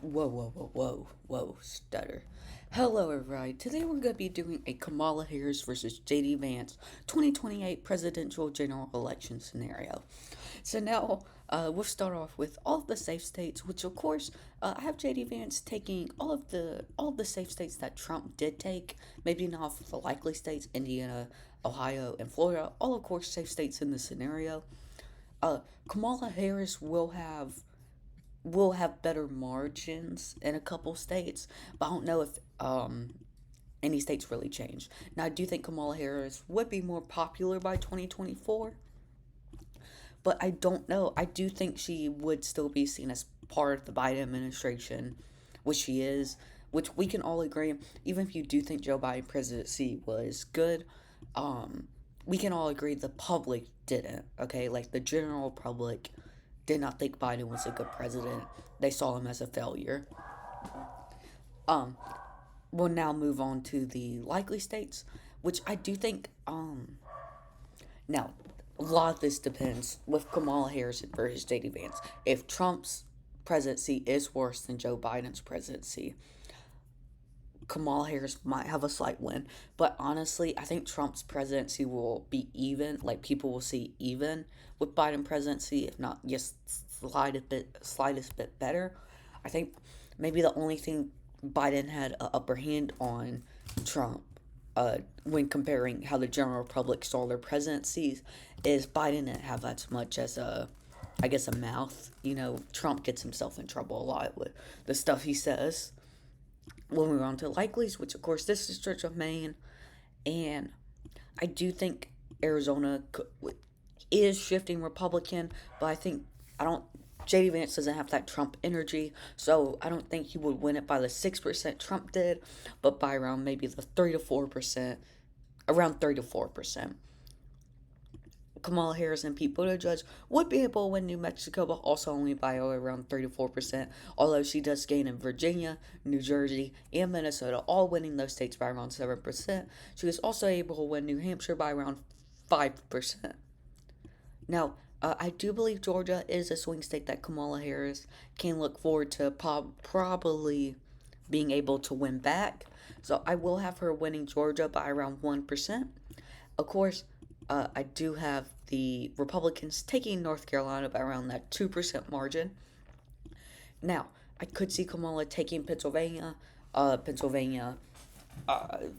Whoa, stutter. Hello, everybody. Today we're going to be doing a Kamala Harris versus JD Vance 2028 presidential general election scenario. So now we'll start off with all of the safe states, which of course I have JD Vance taking all of the safe states that Trump did take. Maybe not the likely states: Indiana, Ohio, and Florida. All of course safe states in the scenario. Kamala Harris will have better margins in a couple states, but I don't know if any states really change. Now, I do think Kamala Harris would be more popular by 2024, but I don't know. I do think she would still be seen as part of the Biden administration, which she is, which we can all agree. Even if you do think Joe Biden presidency was good, we can all agree the public didn't. Okay, like the general public did not think Biden was a good president. They saw him as a failure. Um, we'll now move on to the likely states, which I do think. Now, a lot of this depends with Kamala Harris versus JD Vance. If Trump's presidency is worse than Joe Biden's presidency, Kamala Harris might have a slight win. But honestly, I think Trump's presidency will be even. Like people will see even with Biden presidency, if not just slightest bit better. I think maybe the only thing Biden had an upper hand on Trump, when comparing how the general public saw their presidencies, is Biden didn't have as much as I guess a mouth. Trump gets himself in trouble a lot with the stuff he says. We'll move on to likelies, which of course this is Church of Maine, and I do think Arizona is shifting Republican, but I don't. JD Vance doesn't have that Trump energy, so I don't think he would win it by the 6% Trump did, but by around maybe the 3 to 4%, around 3 to 4%. Kamala Harris and Pete Buttigieg would be able to win New Mexico, but also only by around 3 to 4%. Although she does gain in Virginia, New Jersey, and Minnesota, all winning those states by around 7%. She was also able to win New Hampshire by around 5%. Now, I do believe Georgia is a swing state that Kamala Harris can look forward to probably being able to win back. So I will have her winning Georgia by around 1%. Of course, I do have the Republicans taking North Carolina by around that 2% margin. Now, I could see Kamala taking Pennsylvania. Pennsylvania,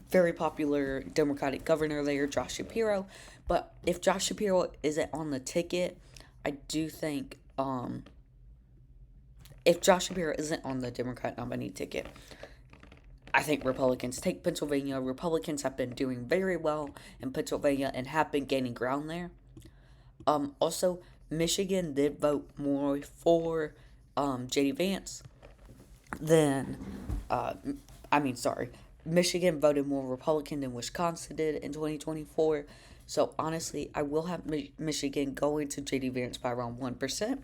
very popular Democratic governor there, Josh Shapiro. But if Josh Shapiro isn't on the ticket, I do think if Josh Shapiro isn't on the Democrat nominee ticket, I think Republicans take Pennsylvania. Republicans have been doing very well in Pennsylvania and have been gaining ground there. Also, Michigan did vote more for JD Vance than, uh, sorry, Michigan voted more Republican than Wisconsin did in 2024. So honestly, I will have Michigan going to JD Vance by around 1%.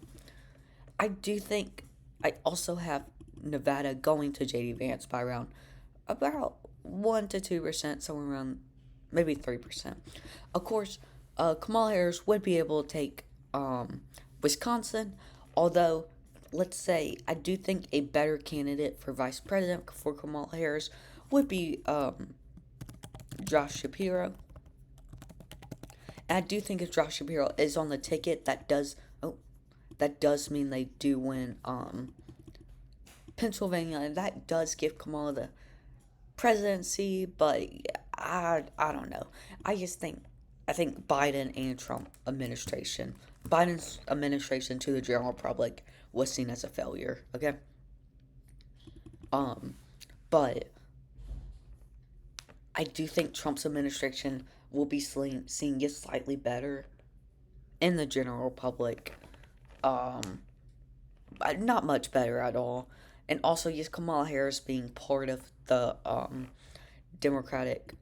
I do think I also have Nevada going to JD Vance by around about 1 to 2%, somewhere around maybe 3%. Of course, Kamala Harris would be able to take Wisconsin, although let's say I do think a better candidate for vice president for Kamala Harris would be Josh Shapiro. And I do think if Josh Shapiro is on the ticket, that does mean they do win Pennsylvania, and that does give Kamala the presidency. But I don't know. I think Biden and Trump administration, Biden's administration to the general public was seen as a failure. Okay, um, but I do think Trump's administration will be seen just slightly better in the general public. Um, not much better at all. And also, just Kamala Harris being part of the Democratic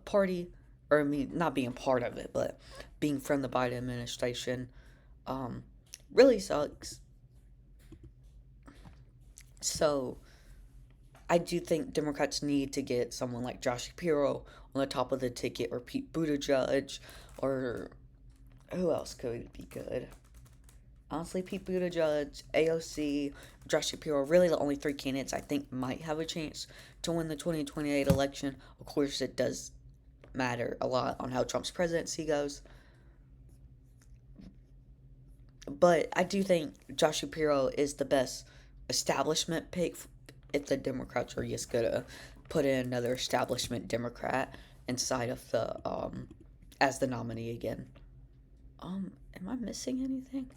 Party, or I mean, not being part of it, but being from the Biden administration, um, really sucks. So I do think Democrats need to get someone like Josh Shapiro on the top of the ticket, or Pete Buttigieg, or who else could be good? Honestly, Pete Buttigieg, AOC, Josh Shapiro, really the only three candidates I think might have a chance to win the 2028 election. Of course, it does matter a lot on how Trump's presidency goes. But I do think Josh Shapiro is the best establishment pick if the Democrats are just gonna put in another establishment Democrat inside of the as the nominee again. Am I missing anything?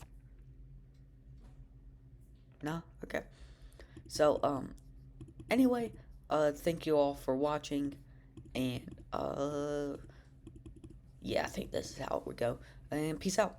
No? Okay. So, anyway, thank you all for watching, and, yeah, I think this is how it would go, and peace out.